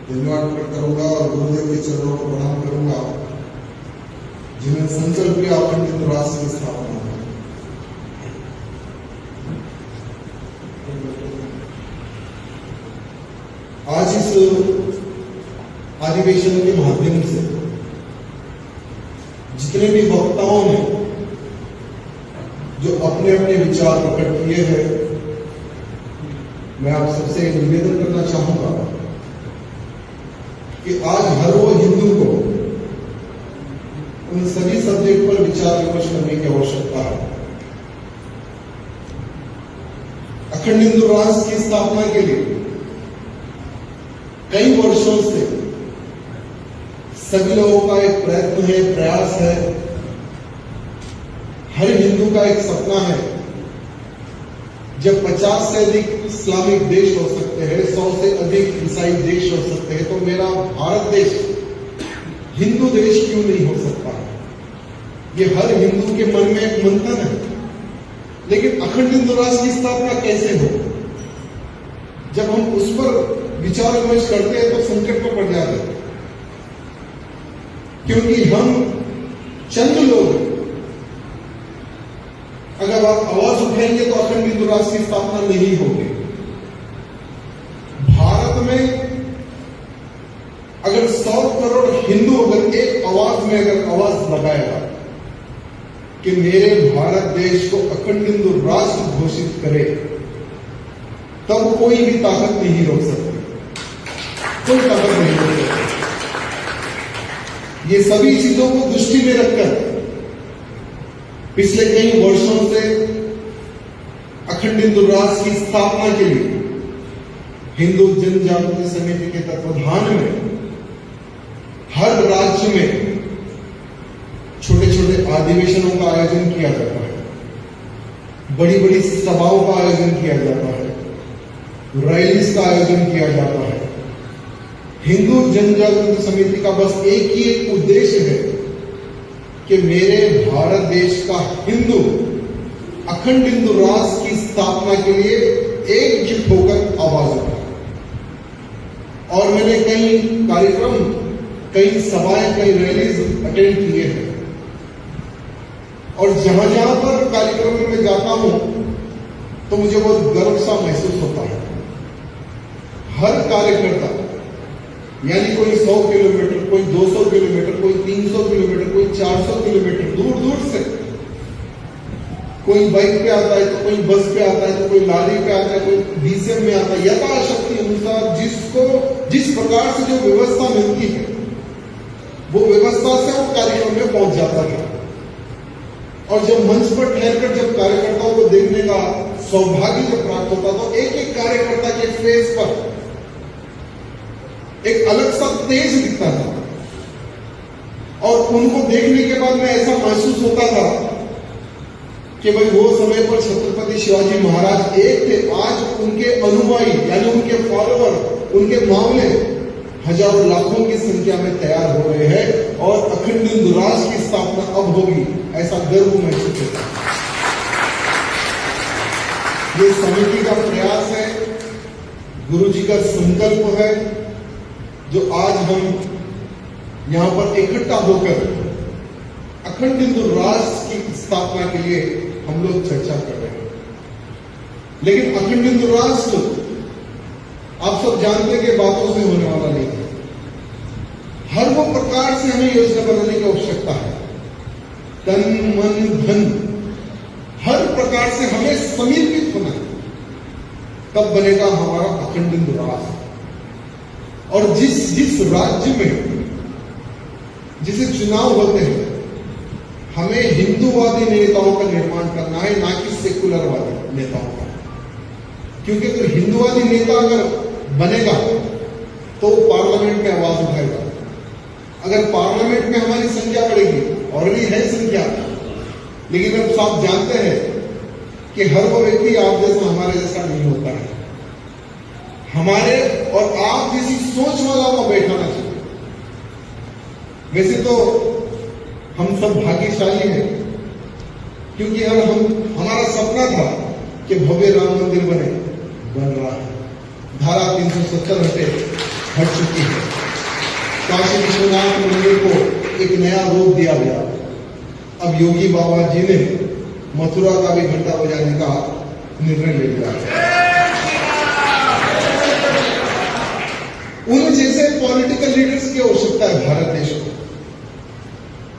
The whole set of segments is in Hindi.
धन्यवाद प्रकट करूंगा और गुरुदेव के चरणों को प्रणाम करूंगा जिन्हें संकल्प किया अखंड हिंदू राष्ट्र की स्थापना। आज इस अधिवेशन के माध्यम से जितने भी वक्ताओं ने जो अपने अपने विचार प्रकट किए हैं, मैं आप सबसे निवेदन करना चाहूंगा कि आज हर वो हिंदू को उन सभी सब्जेक्ट पर विचार विमर्श करने की आवश्यकता है। अखंड हिंदू राष्ट्र की स्थापना के लिए कई वर्षों से सभी लोगों का एक प्रयत्न है, प्रयास है। हर हिंदू का एक सपना है जब 50 से अधिक इस्लामिक देश हो सकते हैं, 100 से अधिक ईसाई देश हो सकते हैं, तो मेरा भारत देश हिंदू देश क्यों नहीं हो सकता? ये हर हिंदू के मन में एक मंथन है। लेकिन अखंड हिंदू राष्ट्र की स्थापना कैसे हो? जब हम उस पर विचार विमर्श करते हैं तो संकट में पड़ जाते हैं, क्योंकि हम चंद लोग अगर आप आवाज उठाएंगे तो अखंड हिंदू राष्ट्र की स्थापना नहीं होगी। भारत में अगर 100 करोड़ हिंदू अगर एक आवाज में अगर आवाज लगाएगा कि मेरे भारत देश को अखंड हिंदू राष्ट्र घोषित करे, तब कोई भी ताकत नहीं रोक सकती, कोई ताकत नहीं रोक सकती। ये सभी चीजों को दृष्टि में रखकर पिछले कई वर्षों से अखंड हिंदू राष्ट्र की स्थापना के लिए हिंदू जन जागृति समिति के तत्वाधान में हर राज्य में छोटे छोटे अधिवेशनों का आयोजन किया जाता है, बड़ी बड़ी सभाओं का आयोजन किया जाता है, रैलीज का आयोजन किया जाता है। हिंदू जन जागृति समिति का बस एक ही एक उद्देश्य है कि मेरे भारत देश का हिंदू अखंड हिंदू राष्ट्र की स्थापना के लिए एकजुट होकर आवाज उठाए। और मैंने कई कार्यक्रम, कई सभाएं, कई रैलीज अटेंड किए हैं, और जहां जहां पर कार्यक्रम में जाता हूं तो मुझे बहुत गर्व सा महसूस होता है। हर कार्यकर्ता, यानी कोई 100 किलोमीटर, कोई 200 किलोमीटर, कोई 300 किलोमीटर, कोई 400 किलोमीटर दूर दूर से, कोई बाइक पे आता है तो कोई बस पे आता है तो कोई लारी पे आता है, कोई डीजल में आता है, यथाशक्ति अनुसार जिसको जिस प्रकार से जो व्यवस्था मिलती है वो व्यवस्था से वो कार्यक्रम में पहुंच जाता है। और जब मंच पर ठहरकर जब कार्यकर्ताओं को देखने का सौभाग्य जब प्राप्त होता तो एक एक कार्यकर्ता के फेस पर एक अलग सा तेज दिखता था, और उनको देखने के बाद में ऐसा महसूस होता था कि भाई वो समय पर छत्रपति शिवाजी महाराज एक थे, आज उनके अनुयायी यानी उनके फॉलोअर, उनके मामले हजारों लाखों की संख्या में तैयार हो रहे हैं, और अखंड हिंदू राष्ट्र की स्थापना अब होगी, ऐसा गर्व महसूस होता है। ये समिति का प्रयास है, गुरु जी का संकल्प है, जो आज हम यहां पर इकट्ठा होकर अखंड हिंदू राष्ट्र की स्थापना के लिए हम लोग चर्चा कर रहे हैं। लेकिन अखंड हिंदू राष्ट्र आप सब जानते हैं कि बातों से होने वाला नहीं है। हर वो प्रकार से हमें योजना बनाने की आवश्यकता है, तन मन धन हर प्रकार से हमें समर्पित होना है, तब बनेगा हमारा अखंड हिंदू राष्ट्र। और जिस राज्य में जिसे चुनाव होते हैं, हमें हिंदूवादी नेताओं का निर्माण करना है, ना कि सेकुलरवादी नेताओं का। क्योंकि अगर हिंदूवादी नेता अगर बनेगा तो पार्लियामेंट में आवाज उठाएगा। अगर पार्लियामेंट में हमारी संख्या बढ़ेगी, ऑलरेडी है संख्या, लेकिन अब सब जानते हैं कि हर वो व्यक्ति आप जैसा हमारे जैसा नहीं होता है। हमारे और आप जैसी सोच वाला को बैठाना चाहिए। वैसे तो हम सब भाग्यशाली हैं, क्योंकि हमारा सपना था कि भव्य राम मंदिर बन रहा है। धारा 370 हटे, घट चुकी है। काशी विश्वनाथ मंदिर को एक नया रूप दिया गया। अब योगी बाबा जी ने मथुरा का भी घंटा बजाने का निर्णय ले लिया है। उन जैसे पॉलिटिकल लीडर्स की आवश्यकता है भारत देश को।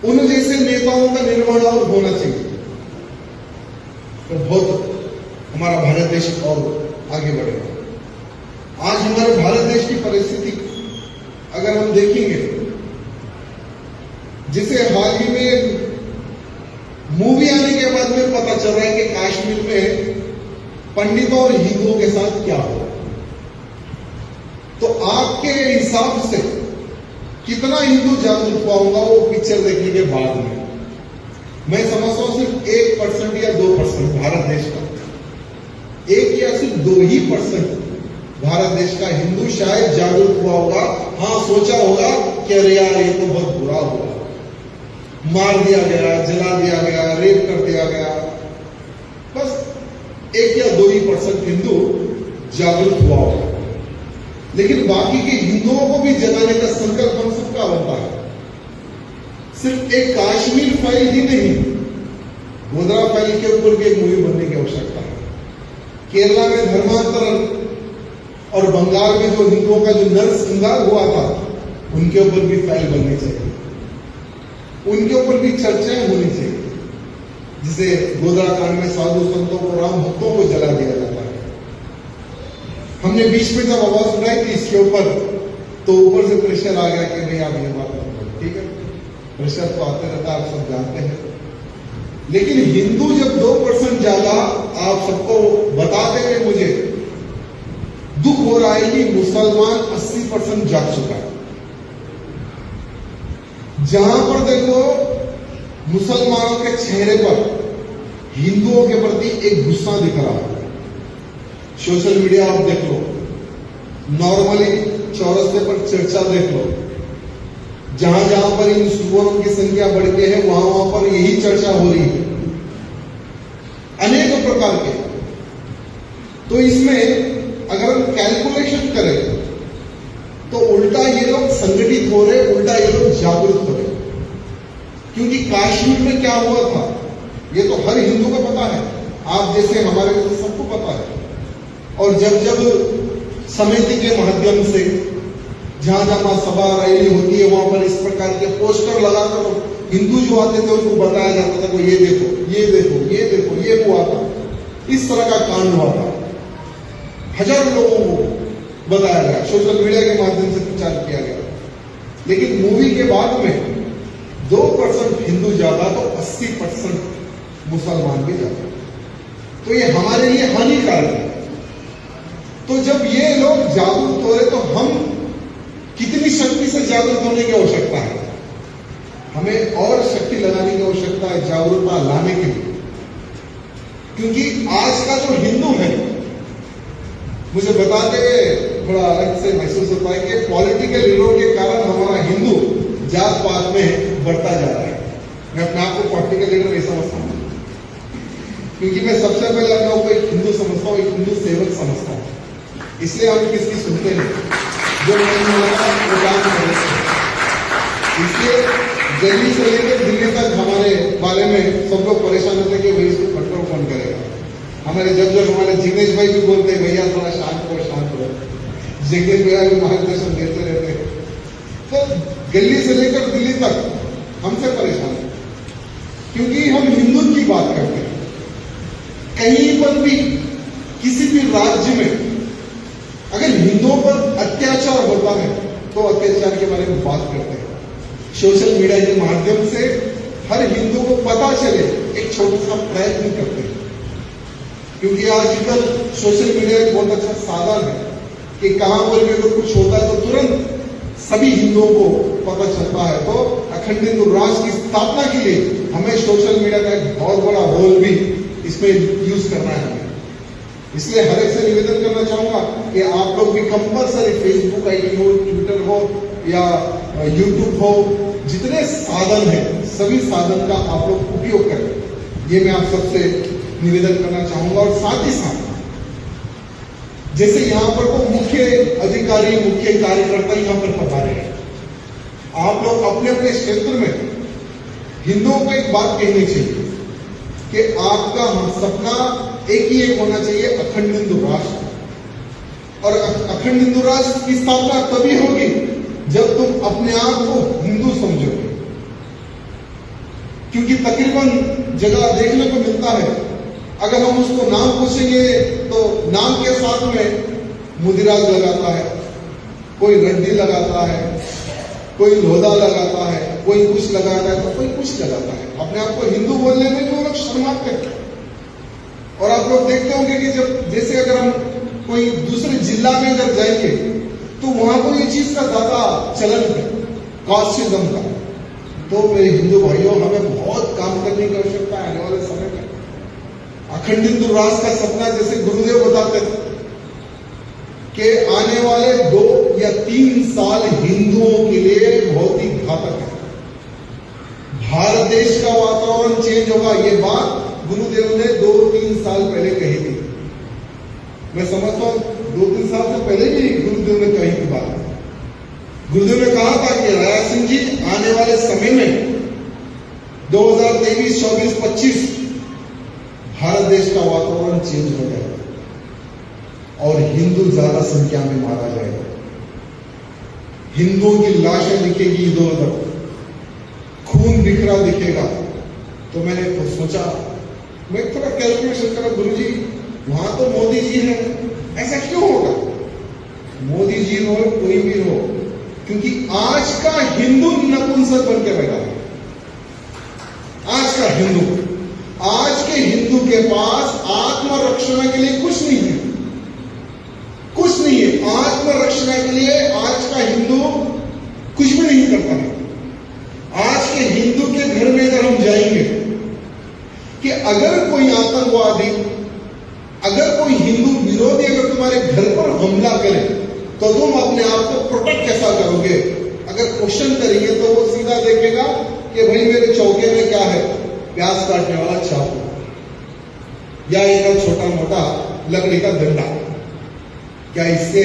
उन जैसे नेताओं का निर्माण और होना चाहिए, तो बहुत हमारा भारत देश और आगे बढ़ेगा। आज हमारे भारत देश की परिस्थिति अगर हम देखेंगे, जिसे हाल ही में मूवी आने के बाद में पता चल रहा है कि कश्मीर में पंडितों और हिंदुओं के साथ क्या हुआ, तो आपके हिसाब से कितना हिंदू जागरूक हुआ होगा वो पिक्चर देखने के बाद में? मैं समझता हूं सिर्फ 1% या 2% भारत देश का, 1 या सिर्फ 2% भारत देश का हिंदू शायद जागरूक हुआ होगा। हाँ, सोचा होगा कि अरे यार ये तो बहुत बुरा हुआ, मार दिया गया, जला दिया गया, रेप कर दिया गया। बस 1 या 2% हिंदू जागरूक हुआ होगा। लेकिन बाकी के हिंदुओं को भी जगाने का संकल्प हम सबका बनता है। सिर्फ एक कश्मीर फाइल ही नहीं, गोधरा फाइल के ऊपर भी एक मूवी बनने की आवश्यकता है। केरला में धर्मांतरण और बंगाल में जो हिंदुओं का जो नरसंहार हुआ था, उनके ऊपर भी फाइल बननी चाहिए, उनके ऊपर भी चर्चाएं होनी चाहिए। जिसे गोधरा कांड में साधु संतों को, राम भक्तों को जला दिया जाता है। हमने बीच में जब आवाज उठाई थी इसके ऊपर, तो ऊपर से प्रेशर आ गया कि नहीं आप ये बात मत करो। ठीक है, प्रेशर तो आते रहता है, आप सब जानते हैं। लेकिन हिंदू जब 2% ज्यादा, आप सबको बताते हुए मुझे दुख हो रहा है कि मुसलमान 80% जाग चुका है। जहां पर देखो मुसलमानों के चेहरे पर हिंदुओं के प्रति एक गुस्सा दिख रहा है। सोशल मीडिया आप देख लो, नॉर्मली चौरस्ते पर चर्चा देख लो, जहां जहां पर इन सुअरों की संख्या बढ़ के है वहां वहां पर यही चर्चा हो रही है, अनेक प्रकार के। तो इसमें अगर हम कैलकुलेशन करें तो उल्टा ये लोग संगठित हो रहे, उल्टा ये लोग जागरूक हो रहे। क्योंकि कश्मीर में क्या हुआ था ये तो हर हिंदू को पता है, आप जैसे हमारे को सबको पता है। और जब जब समिति के माध्यम से जहां जहां सभा रैली होती है वहां पर इस प्रकार के पोस्टर लगाकर हिंदू जो आते थे उनको बताया जाता था, ये देखो, ये देखो, ये देखो, ये हुआ था, इस तरह का कांड हुआ था। हजारों लोगों को बताया गया, सोशल मीडिया के माध्यम से प्रचार किया गया। लेकिन मूवी के बाद में 2% हिंदू ज्यादा तो 80% मुसलमान भी ज्यादा, तो ये हमारे लिए हानिकारक है। तो जब ये लोग जागरूक हो रहे तो हम कितनी शक्ति से जागरूक होने की आवश्यकता है? हमें और शक्ति लगाने की आवश्यकता है जागरूकता लाने के लिए। क्योंकि आज का जो हिंदू है, मुझे बताते हुए थोड़ा अलग से महसूस होता है कि पॉलिटिकल हीरो के कारण हमारा हिंदू जात पात में बढ़ता जा रहा है। मैं अपने आप को पॉलिटिकल लीडर नहीं समझता हूं, क्योंकि मैं सबसे पहले अपने को एक हिंदू समझता हूं, एक हिंदू सेवक समझता हूं। इसलिए हम किसकी सुनते नहीं, जो इसलिए दिल्ली से लेकर दिल्ली तक हमारे बारे में सब लोग परेशान होते कि भाई इसको कंट्रोल कौन करेगा। हमारे जब हमारे जिग्नेश भाई भी बोलते हैं भैया थोड़ा शांत रहो, शांत रहो। जिग्नेश भैया भी मार्गदर्शन देते रहते हैं। तो दिल्ली से लेकर दिल्ली तक हमसे परेशान है, क्योंकि हम हिंदू की बात करते हैं। कहीं पर भी किसी भी राज्य में अगर हिंदुओं पर अत्याचार होता है तो अत्याचार के बारे में बात करते हैं। सोशल मीडिया के माध्यम से हर हिंदू को पता चले, एक छोटा सा प्रयत्न करते हैं। क्योंकि आजकल सोशल मीडिया एक बहुत अच्छा साधन है कि कहां पर भी अगर कुछ होता है तो तुरंत सभी हिंदुओं को पता चलता है। तो अखंड हिंदू राष्ट्र की स्थापना के लिए हमें सोशल मीडिया का एक बहुत बड़ा रोल भी इसमें यूज करना है। इसलिए हर एक से निवेदन करना चाहूंगा कि आप लोग भी कंपलसरी फेसबुक आईडी हो, ट्विटर हो या यूट्यूब हो, जितने साधन हैं सभी साधन का आप लोग उपयोग करें। ये मैं आप सबसे निवेदन करना चाहूंगा। और साथ ही साथ जैसे यहाँ पर वो मुख्य अधिकारी, मुख्य कार्यकर्ता यहाँ पर पधारे हैं। आप लोग अपने अपने क्षेत्र में हिंदुओं को एक बात कहनी चाहिए कि आपका सपना एक ही एक होना चाहिए, अखंड हिंदू राष्ट्र। और अखंड हिंदू राष्ट्र की स्थापना तभी होगी जब तुम अपने आप को हिंदू समझोगे, क्योंकि तकरीबन जगह देखने को मिलता है, अगर हम उसको नाम पूछेंगे तो नाम के साथ में मुदिराज लगाता है, कोई रड्डी लगाता है, कोई लोधा लगाता है, कोई कुछ लगाता है, तो कोई कुछ लगाता है। अपने आप को हिंदू बोलने में भी वो लोग शर्माते हैं। और आप लोग देखते होंगे कि जब जैसे अगर हम कोई दूसरे जिला में अगर जाएंगे तो वहां को ये चीज का ज्यादा चलन है, कास्टिज्म का। तो मेरे हिंदू भाइयों, हमें बहुत काम करने की आवश्यकता है आने वाले समय में। अखंड हिंदू राष्ट्र का सपना जैसे गुरुदेव बताते थे कि आने वाले 2 या 3 साल हिंदुओं के लिए बहुत ही घातक है। भारत देश का वातावरण चेंज होगा, ये बात गुरुदेव ने 2-3 साल पहले कही थी। मैं समझता हूं 2-3 साल से पहले भी गुरुदेव ने कही थी बात। गुरुदेव ने कहा था कि राया सिंह जी, आने वाले समय में 2023, 24, 25 भारत देश का वातावरण चेंज हो जाएगा और हिंदू ज्यादा संख्या में मारा जाएगा। हिंदुओं की लाशें दिखेगी इधर उधर, खून बिखरा दिखेगा। तो मैंने तो सोचा, मैं थोड़ा कैलकुलेशन करा, गुरु जी वहां तो मोदी जी है, ऐसा क्यों होगा? मोदी जी हो, कोई भी हो, क्योंकि आज का हिंदू नपुंसक बन के बैठा है। आज का हिंदू, आज के हिंदू के पास आत्मरक्षण के लिए कुछ नहीं है, कुछ नहीं है। आत्मरक्षण के लिए आज का हिंदू कुछ भी नहीं करता है। आज के हिंदू के घर में अगर हम जाएंगे कि अगर कोई आतंकवादी, अगर कोई हिंदू विरोधी अगर तुम्हारे घर पर हमला करे तो तुम अपने आप को प्रोटेक्ट कैसा करोगे? अगर क्वेश्चन करेंगे तो वो सीधा देखेगा कि भाई मेरे चौके में क्या है, प्याज काटने वाला चाकू या एक छोटा मोटा लकड़ी का डंडा। क्या इससे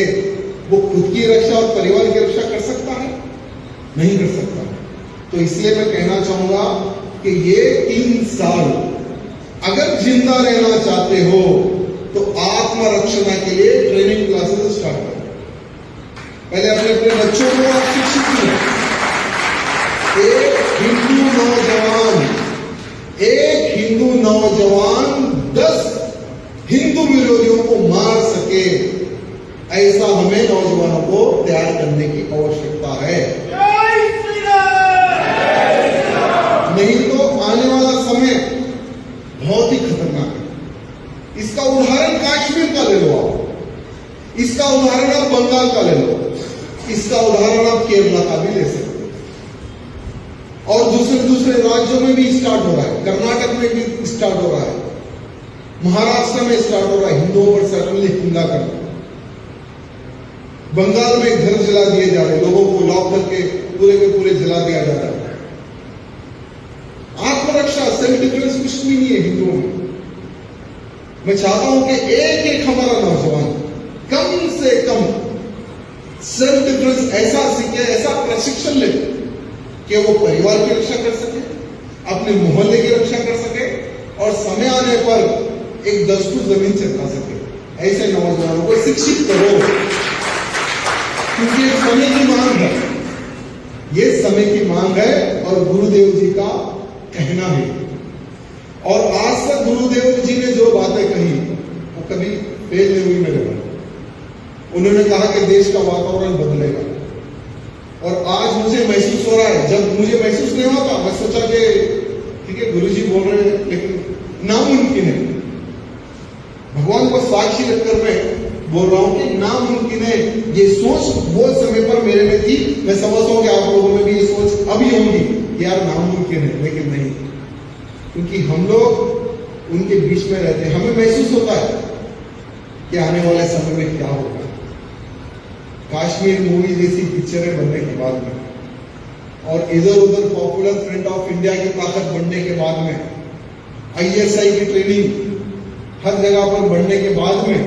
वो खुद की रक्षा और परिवार की रक्षा कर सकता है? नहीं कर सकता। तो इसलिए मैं कहना चाहूंगा कि ये 3 साल अगर जिंदा रहना चाहते हो तो आत्मरक्षण के लिए ट्रेनिंग क्लासेस स्टार्ट करो। पहले अपने अपने बच्चों को आप शिक्षित करें। एक हिंदू नौजवान 10 हिंदू विरोधियों को मार सके, ऐसा हमें नौजवानों को तैयार करने की आवश्यकता है। नहीं तो आने वाला समय बहुत ही खतरनाक है। इसका उदाहरण कश्मीर का ले लो आप, इसका उदाहरण आप बंगाल का ले लो, इसका उदाहरण आप केरला का भी ले सकते हो। और दूसरे राज्यों में भी स्टार्ट हो रहा है, कर्नाटक में भी स्टार्ट हो रहा है, महाराष्ट्र में स्टार्ट हो रहा है हिंदुओं पर सडनली हमला करना। बंगाल में घर जला दिए जा रहे, लोगों को लॉक करके पूरे के पूरे जला दिया जा रहा है। आत्मरक्षा, सेल्फ डिफेंस कुछ भी नहीं है हिंदुओं में। मैं चाहता हूं कि एक हमारा नौजवान कम से कम सेल्फ डिफेंस ऐसा सीखे, ऐसा प्रशिक्षण ले कि वो परिवार की रक्षा कर सके, अपने मोहल्ले की रक्षा कर सके और समय आने पर एक 10 फुट जमीन से खा सके। ऐसे नौजवानों को शिक्षित करो, क्योंकि ये समय की मांग है, ये समय की मांग है और गुरुदेव जी का कहना है। और आज तक गुरुदेव जी ने जो बातें कही वो कभी फेल नहीं हुई मेरे मन। उन्होंने कहा कि देश का वातावरण बदलेगा और आज मुझे महसूस हो रहा है। जब मुझे महसूस नहीं होता, मैं सोचा कि ठीक है गुरुजी बोल रहे हैं, लेकिन नामुमकिन है। भगवान को साक्षी रखकर मैं बोल रहा हूं कि नामुमकिन है। ये सोच वो समय पर मेरे में थी, मैं समझता हूं कि आप लोगों में भी ये सोच अभी होगी कि यार नामुमकिन है, लेकिन नहीं, क्योंकि हम लोग उनके बीच में रहते हैं। हमें महसूस होता है कि आने वाले समय में क्या होगा। कश्मीर मूवी जैसी पिक्चरें बनने के बाद में और इधर उधर पॉपुलर फ्रंट ऑफ इंडिया की ताकत बढ़ने के बाद में, ISI की ट्रेनिंग हर जगह पर बढ़ने के बाद में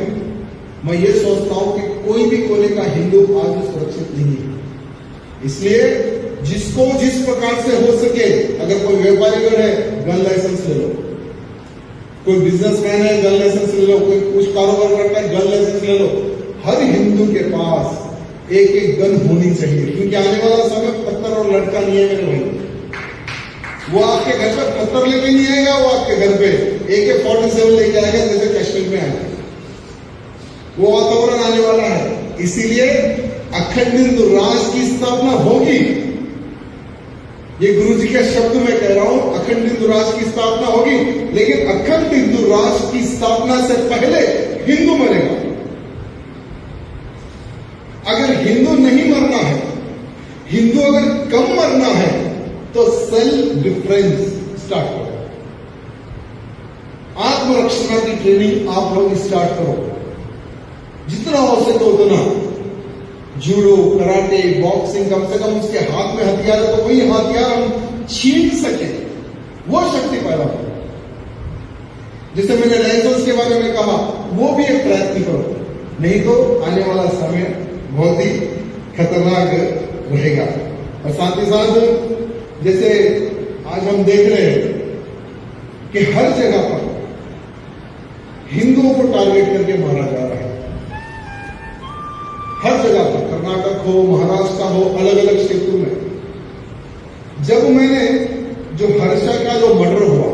मैं ये सोचता हूं कि कोई भी कोने का हिंदू आज सुरक्षित नहीं है। इसलिए जिसको जिस प्रकार से हो सके, अगर कोई व्यापारीगण है गन लाइसेंस ले लो, कोई बिजनेसमैन है गन लाइसेंस ले लो, कोई कुछ कारोबार करता है गन लाइसेंस ले लो। हर हिंदू के पास एक एक गन होनी चाहिए, क्योंकि आने वाला समय पत्थर और लड़का नहीं है मेरे भाई। वो आपके घर पे पत्थर लेके नहीं आएगा, वो आपके घर पे AK-47 लेके आएगा, जैसे कश्मीर में आएगा। वो वातावरण आने वाला है। इसीलिए अखंड हिंदू राष्ट्र की स्थापना होगी। ये गुरु जी के शब्द में कह रहा हूं, अखंड हिंदू राष्ट्र की स्थापना होगी, लेकिन अखंड हिंदू राष्ट्र की स्थापना से पहले हिंदू मरेगा। अगर हिंदू नहीं मरना है, हिंदू अगर कम मरना है, तो सेल्फ डिफेंस स्टार्ट करो। आत्मरक्षा की ट्रेनिंग आप लोग स्टार्ट करो, जितना हो सके उतना। जूडो, कराटे, बॉक्सिंग, कम से कम उसके हाथ में हथियार है तो वही हथियार हम छीन सके, वो शक्ति पैदा करो। जैसे मैंने लाइसेंस के बारे में कहा, वो भी एक प्रयत्न करो, नहीं तो आने वाला समय बहुत ही खतरनाक रहेगा। और साथ ही साथ जैसे आज हम देख रहे हैं कि हर जगह पर हिंदुओं को टारगेट करके मारा जा रहा है। हर जगह पर, कर्नाटक हो, महाराष्ट्र हो, अलग अलग क्षेत्रों में। जब मैंने जो हर्षा का जो मर्डर हुआ,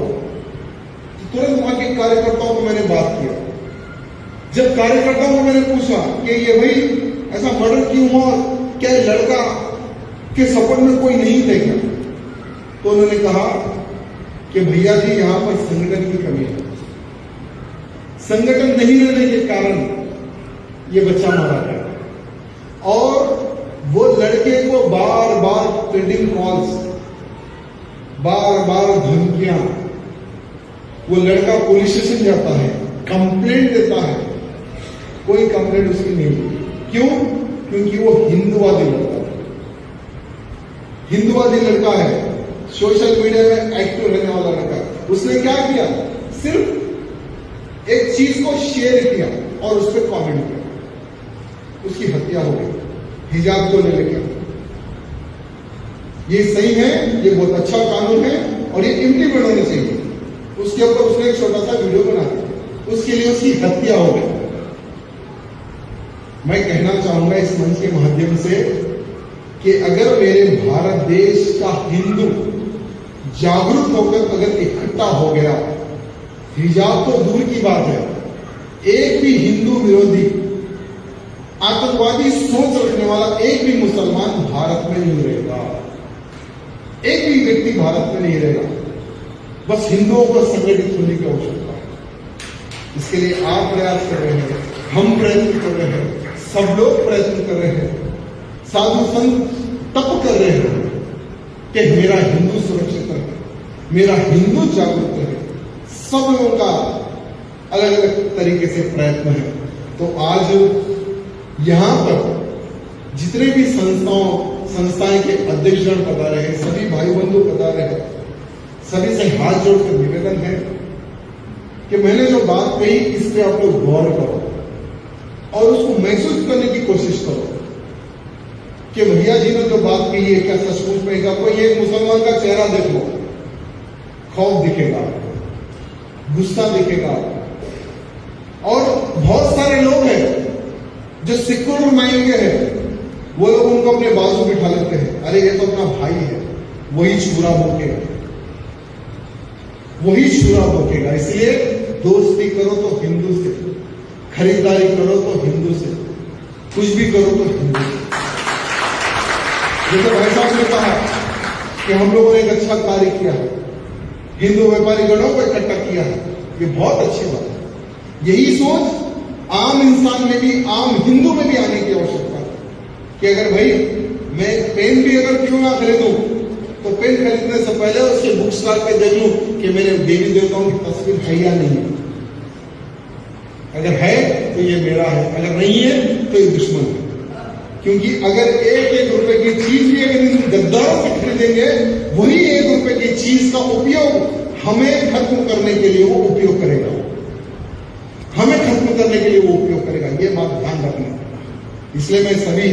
तो तुरंत वहां के कार्यकर्ताओं को मैंने बात किया। जब कार्यकर्ताओं को मैंने पूछा कि ये भाई ऐसा मर्डर क्यों हुआ, क्या लड़का के सपोर्ट में कोई नहीं थे क्या? तो उन्होंने कहा कि भैया जी यहां पर संगठन की कमी है, संगठन नहीं रहने के कारण ये बच्चा मारा गया। और वो लड़के को बार बार थ्रेटिंग कॉल्स, बार बार धमकियां, वो लड़का पुलिस स्टेशन जाता है, कंप्लेंट देता है, कोई कंप्लेंट उसकी नहीं हुई। क्यों? क्योंकि वो हिंदुवादी लड़का है, हिंदुवादी लड़का है, सोशल मीडिया में एक्टिव रहने वाला लड़का। उसने क्या किया? सिर्फ एक चीज को शेयर किया और उस पर कॉमेंट किया, उसकी हत्या हो गई हिजाब को लेकर। ये सही है, ये बहुत अच्छा कानून है और ये इम्प्लीमेंट होना चाहिए। उसके ऊपर उसने एक छोटा सा वीडियो बना दिया, उसके लिए उसकी हत्या हो गई। मैं कहना चाहूंगा इस मंच के माध्यम से कि अगर मेरे भारत देश का हिंदू जागरूक होकर अगर इकट्ठा हो गया, हिजाब तो दूर की बात है, एक भी हिंदू विरोधी आतंकवादी सोच रखने वाला एक भी मुसलमान भारत में नहीं रहेगा, एक भी व्यक्ति भारत में नहीं रहेगा। बस हिंदुओं को संगठित होने की आवश्यकता है। इसके लिए आप प्रयास कर रहे हैं, हम प्रयत्न कर रहे हैं, सब लोग प्रयत्न कर रहे हैं, साधु संत तप कर रहे हैं कि मेरा हिंदू सुरक्षित रहे, मेरा हिंदू जागरूक रहे। सब लोगों का अलग अलग तरीके से प्रयत्न है। तो आज यहां पर जितने भी संस्थाएं के अध्यक्षगण पधारे हैं, सभी भाई बंधु पधारे हैं, सभी से हाथ जोड़कर निवेदन है कि मैंने जो बात कही इस पे आप लोग गौर करो और उसको महसूस करने की कोशिश करो कि भैया जी ने जो बात कही है क्या सचमुच में का कोई एक मुसलमान का चेहरा देख लो, खौफ दिखेगा, गुस्सा दिखेगा। और बहुत सारे लोग हैं जो सेक्युलर माइंड के हैं, वो लोग उनको अपने बाजू बिठा लेते हैं, अरे ये तो अपना भाई है, वही छुरा भोंकेगा, वही छुरा भोंकेगा। इसलिए दोस्ती करो तो हिंदू से, खरीदारी करो तो हिंदू से, कुछ भी करो तो हिंदू से। जैसे भाई साहब ने कहा कि हम लोगों ने एक अच्छा कार्य किया है, हिंदू व्यापारी गणों को इकट्ठा किया है, ये बहुत अच्छी बात है। यही सोच आम इंसान में भी, आम हिंदू में भी आने की आवश्यकता है कि अगर भाई मैं पेन भी अगर क्यों ना खरीदूं, तो पेन खरीदने से पहले उसके बुक्स डाल के देख लूं कि मेरे देवी देवताओं की तस्वीर है या नहीं है। अगर है तो ये मेरा है, अगर नहीं है तो ये दुश्मन है। क्योंकि अगर एक एक रुपए की चीज भी अगर इन गद्दारों से खरीदेंगे, वही एक रुपए की चीज का उपयोग हमें खत्म करने के लिए वो उपयोग करेगा, हमें खत्म करने के लिए वो उपयोग करेगा, ये बात ध्यान रखना। इसलिए मैं सभी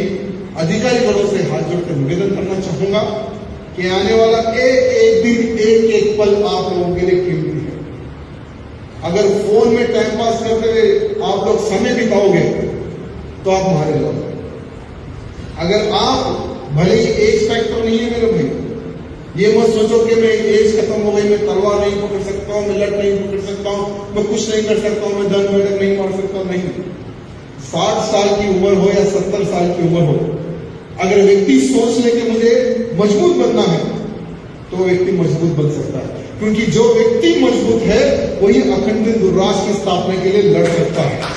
अधिकारी वर्गों से हाथ जोड़कर निवेदन करना चाहूंगा कि आने वाला एक एक दिन, एक एक पल आप लोगों के लिए कीमती है। अगर फोन में टाइम पास करते हुए आप लोग समय बिताओगे तो आप मारे जाओगे। अगर आप भले ही एज फैक्टर नहीं है मेरे भाई, ये मत सोचो कि मैं एज खत्म हो गई, मैं तलवार नहीं पकड़ सकता हूं, मैं लठ नहीं पकड़ सकता हूं, मैं कुछ नहीं कर सकता हूं, मैं धन मेढक नहीं मार सकता हूं। नहीं, 60 साल की उम्र हो या 70 साल की उम्र हो, अगर व्यक्ति सोच ले कि मुझे मजबूत बनना है तो व्यक्ति मजबूत बन सकता है, क्योंकि जो व्यक्ति मजबूत है वही अखंड हिंदू राष्ट्र की स्थापना के लिए लड़ सकता है।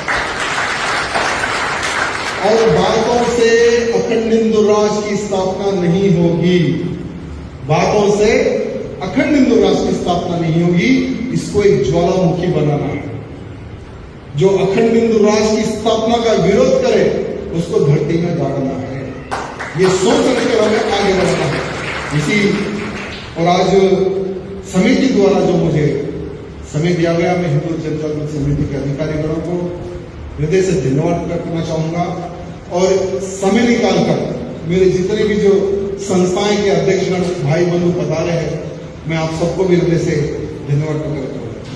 और बातों से अखंड हिंदू राष्ट्र की स्थापना नहीं होगी, बातों से अखंड हिंदू राष्ट्र की स्थापना नहीं होगी। इसको एक ज्वालामुखी बनाना है। जो अखंड हिंदू राष्ट्र की स्थापना का विरोध करे उसको धरती में गाड़ना है। ये सोच रखकर हमें आगे बढ़ना है। इसी और आज समिति द्वारा जो मुझे समय दिया गया, मैं हिंदू जनजागृति समिति के अधिकारीगणों को हृदय से धन्यवाद करना चाहूंगा। और समय निकालकर मेरे जितने भी जो संस्थाएं के अध्यक्षगण भाई बंधु पधारे हैं, मैं आप सबको भी हृदय से धन्यवाद करता हूँ।